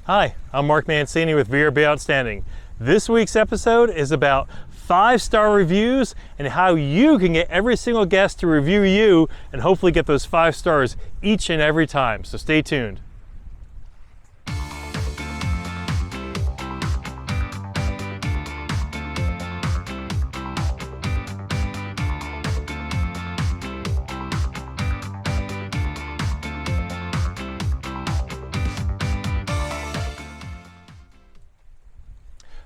Hi, I'm Mark Mancini with VRBO Outstanding. This week's episode is about 5-star reviews and how you can get every single guest to review you and hopefully get those 5 stars each and every time. So stay tuned.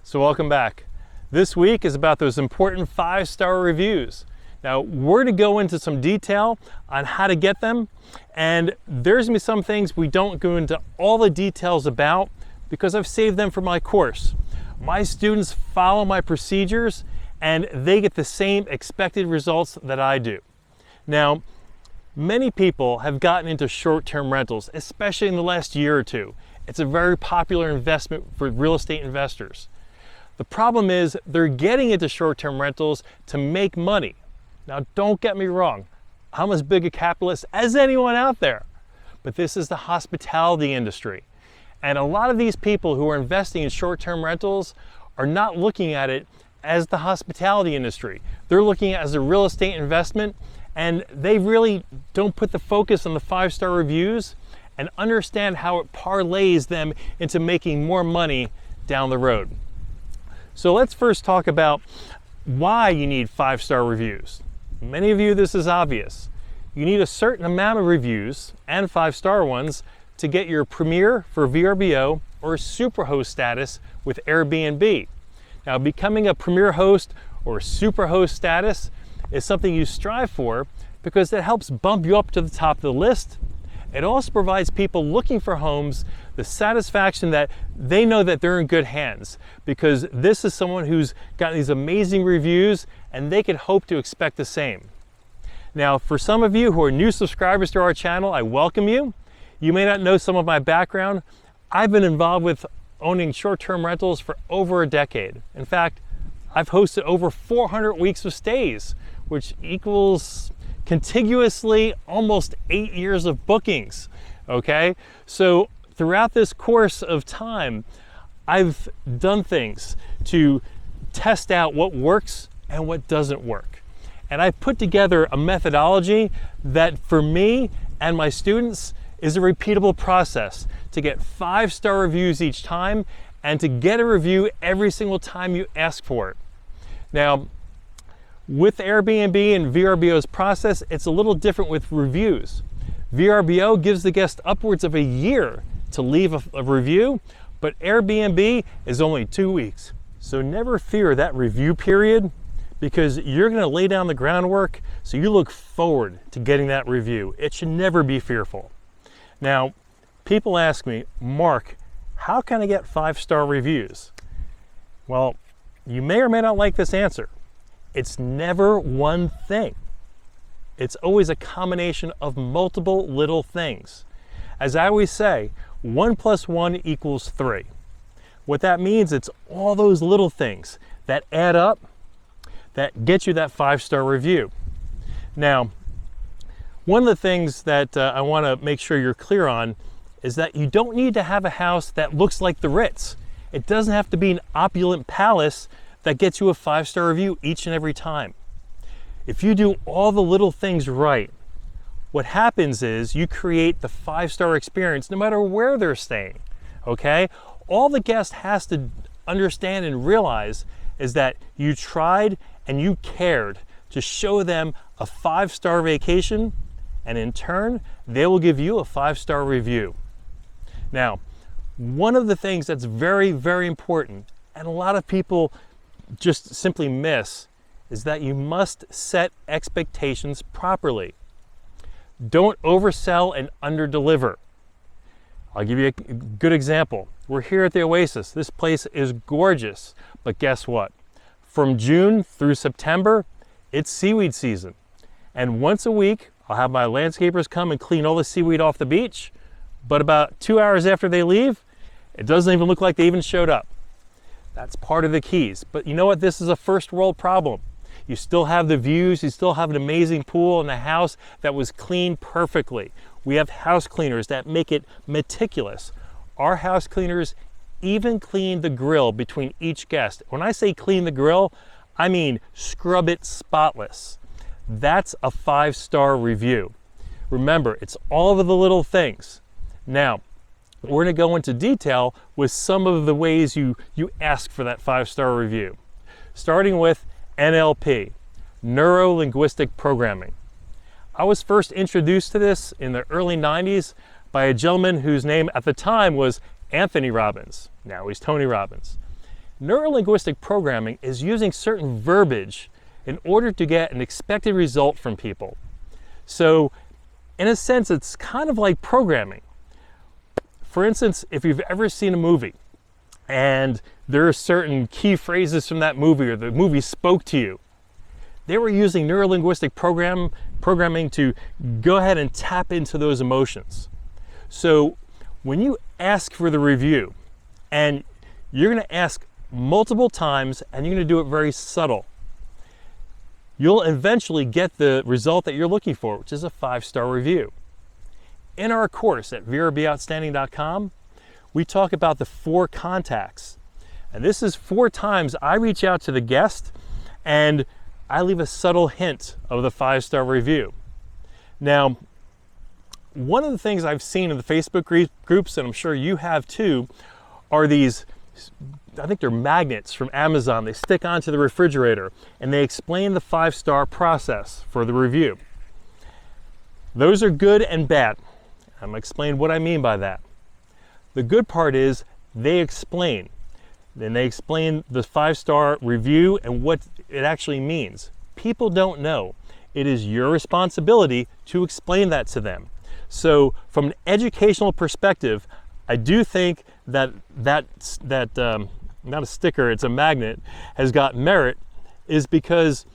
So welcome back. This week is about those important 5-star reviews. Now we're to go into some detail on how to get them, and there's gonna be some things we don't go into all the details about because I've saved them for my course. My students follow my procedures and they get the same expected results that I do. Now, many people have gotten into short-term rentals, especially in the last year or two. It's a very popular investment for real estate investors. The problem is they're getting into short-term rentals to make money. Now, don't get me wrong. I'm as big a capitalist as anyone out there, but this is the hospitality industry. And a lot of these people who are investing in short-term rentals are not looking at it as the hospitality industry. They're looking at it as a real estate investment, and they really don't put the focus on the 5-star reviews and understand how it parlays them into making more money down the road. So let's first talk about why you need 5-star reviews. Many of you, this is obvious. You need a certain amount of reviews and 5-star ones to get your Premier for VRBO or Superhost status with Airbnb. Now, becoming a Premier host or Superhost status is something you strive for because it helps bump you up to the top of the list. It also provides people looking for homes the satisfaction that they know that they're in good hands, because this is someone who's got these amazing reviews and they can hope to expect the same. Now, for some of you who are new subscribers to our channel, I welcome you. You may not know some of my background. I've been involved with owning short-term rentals for over a decade. In fact, I've hosted over 400 weeks of stays, which equals contiguously almost 8 years of bookings, okay? So throughout this course of time, I've done things to test out what works and what doesn't work. And I put together a methodology that for me and my students is a repeatable process to get 5-star reviews each time and to get a review every single time you ask for it. Now, with Airbnb and VRBO's process, it's a little different with reviews. VRBO gives the guest upwards of a year to leave a review, but Airbnb is only 2 weeks. So never fear that review period, because you're gonna lay down the groundwork so you look forward to getting that review. It should never be fearful. Now, people ask me, Mark, how can I get 5-star reviews? Well, you may or may not like this answer. It's never one thing. It's always a combination of multiple little things. As I always say, 1 + 1 = 3. What that means, it's all those little things that add up that get you that 5-star review. Now, one of the things that I want to make sure you're clear on is that you don't need to have a house that looks like the Ritz. It doesn't have to be an opulent palace that gets you a 5-star review each and every time. If you do all the little things right, what happens is you create the 5-star experience no matter where they're staying, okay? All the guest has to understand and realize is that you tried and you cared to show them a 5-star vacation, and in turn, they will give you a 5-star review. Now, one of the things that's very, very important, and a lot of people just simply miss, is that you must set expectations properly. Don't oversell and underdeliver. I'll give you a good example. We're here at the Oasis. This place is gorgeous, but guess what? From June through September, it's seaweed season. And once a week, I'll have my landscapers come and clean all the seaweed off the beach, but about 2 hours after they leave, it doesn't even look like they even showed up. That's part of the keys. But you know what? This is a first world problem. You still have the views, you still have an amazing pool and a house that was cleaned perfectly. We have house cleaners that make it meticulous. Our house cleaners even clean the grill between each guest. When I say clean the grill, I mean scrub it spotless. That's a 5-star review. Remember, it's all of the little things. Now, we're going to go into detail with some of the ways you ask for that 5-star review. Starting with NLP, Neuro-Linguistic Programming. I was first introduced to this in the early 90s by a gentleman whose name at the time was Anthony Robbins. Now he's Tony Robbins. Neuro-linguistic programming is using certain verbiage in order to get an expected result from people. So, in a sense, it's kind of like programming. For instance, if you've ever seen a movie and there are certain key phrases from that movie or the movie spoke to you, they were using neuro-linguistic programming to go ahead and tap into those emotions. So when you ask for the review, and you're going to ask multiple times and you're going to do it very subtle, you'll eventually get the result that you're looking for, which is a 5-star review. In our course at VRBOOutstanding.com, we talk about the 4 contacts. And this is 4 times I reach out to the guest and I leave a subtle hint of the 5-star review. Now, one of the things I've seen in the Facebook groups, and I'm sure you have too, are these, I think they're magnets from Amazon. They stick onto the refrigerator and they explain the 5-star process for the review. Those are good and bad. I'm going to explain what I mean by that. The good part is they explain. Then they explain the 5-star review and what it actually means. People don't know. It is your responsibility to explain that to them. So from an educational perspective, I do think that not a sticker, it's a magnet, has got merit, is because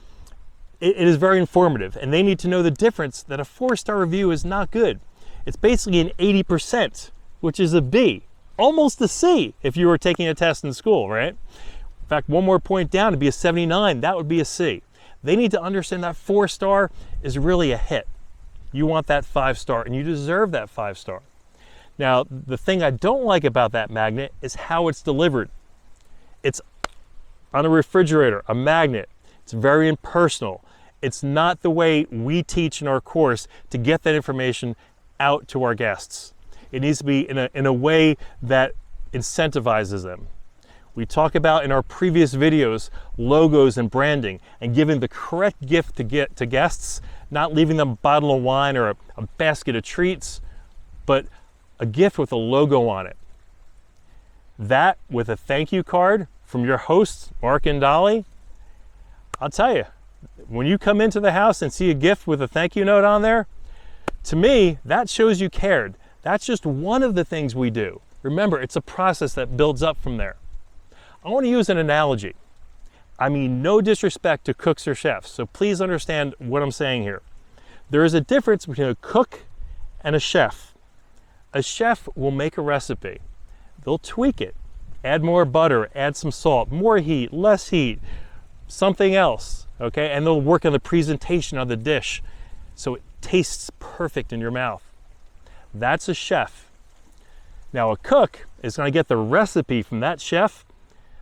it is very informative and they need to know the difference that a 4-star review is not good. It's basically an 80%, which is a B, almost a C if you were taking a test in school, right? In fact, one more point down to be a 79, that would be a C. They need to understand that 4-star is really a hit. You want that 5-star and you deserve that 5-star. Now, the thing I don't like about that magnet is how it's delivered. It's on a refrigerator, a magnet. It's very impersonal. It's not the way we teach in our course to get that information out to our guests. It needs to be in a way that incentivizes them. We talk about in our previous videos logos and branding and giving the correct gift to guests, not leaving them a bottle of wine or a basket of treats, but a gift with a logo on it. That with a thank you card from your hosts, Mark and Dolly, I'll tell you, when you come into the house and see a gift with a thank you note on there, to me, that shows you cared. That's just one of the things we do. Remember, it's a process that builds up from there. I want to use an analogy. I mean, no disrespect to cooks or chefs, so please understand what I'm saying here. There is a difference between a cook and a chef. A chef will make a recipe. They'll tweak it, add more butter, add some salt, more heat, less heat, something else, okay? And they'll work on the presentation of the dish so it tastes perfect in your mouth. That's a chef. Now a cook is going to get the recipe from that chef,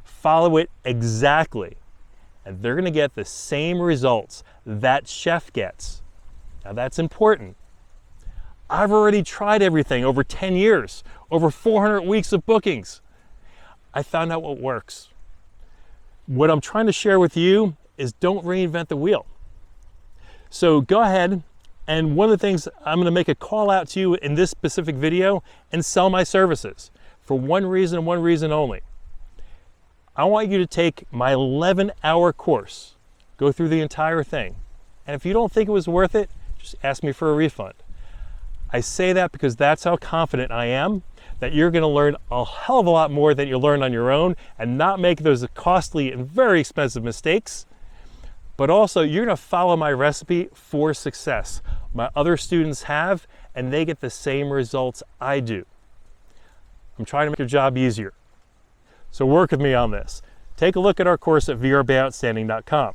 follow it exactly, and they're going to get the same results that chef gets. Now that's important. I've already tried everything over 10 years, over 400 weeks of bookings. I found out what works. What I'm trying to share with you is don't reinvent the wheel. So go ahead, and one of the things I'm going to make a call out to you in this specific video and sell my services for one reason and one reason only. I want you to take my 11-hour course, go through the entire thing, and if you don't think it was worth it, just ask me for a refund. I say that because that's how confident I am that you're going to learn a hell of a lot more than you learned on your own and not make those costly and very expensive mistakes. But also, you're going to follow my recipe for success. My other students have, and they get the same results I do. I'm trying to make your job easier. So work with me on this. Take a look at our course at VRBOOutstanding.com.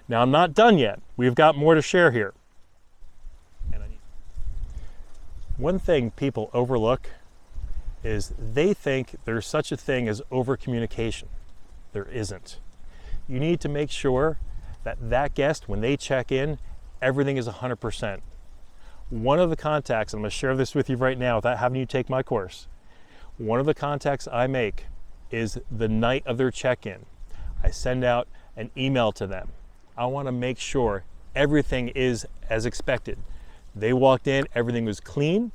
Now, I'm not done yet. We've got more to share here. One thing people overlook is they think there's such a thing as overcommunication. There isn't. You need to make sure that that guest, when they check in, everything is 100%. One of the contacts, I'm going to share this with you right now without having you take my course. One of the contacts I make is the night of their check-in. I send out an email to them. I want to make sure everything is as expected. They walked in, everything was clean,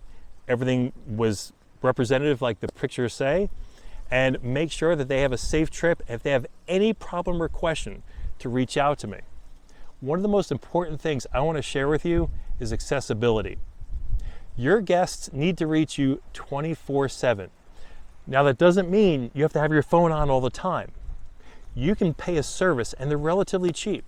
everything was representative like the pictures say, and make sure that they have a safe trip. If they have any problem or question, to reach out to me. One of the most important things I want to share with you is accessibility. Your guests need to reach you 24/7. Now that doesn't mean you have to have your phone on all the time. You can pay a service, and they're relatively cheap,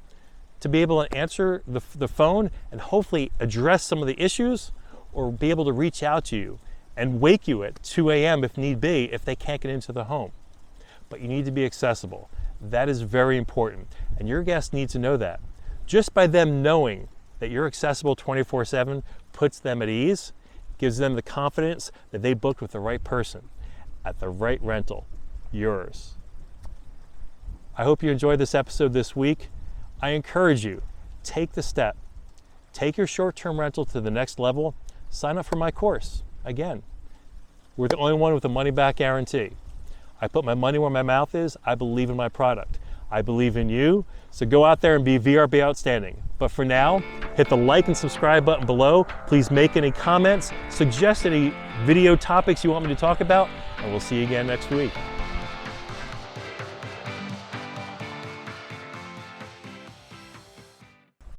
to be able to answer the phone and hopefully address some of the issues, or be able to reach out to you and wake you at 2 a.m. if need be, if they can't get into the home. But you need to be accessible. That is very important, and your guests need to know that. Just by them knowing that you're accessible 24/7 puts them at ease, gives them the confidence that they booked with the right person at the right rental, yours. I hope you enjoyed this episode this week. I encourage you, take the step. Take your short-term rental to the next level. Sign up for my course. Again, we're the only one with a money-back guarantee. I put my money where my mouth is. I believe in my product. I believe in you. So go out there and be VRBO outstanding. But for now, hit the like and subscribe button below. Please make any comments, suggest any video topics you want me to talk about, and we'll see you again next week.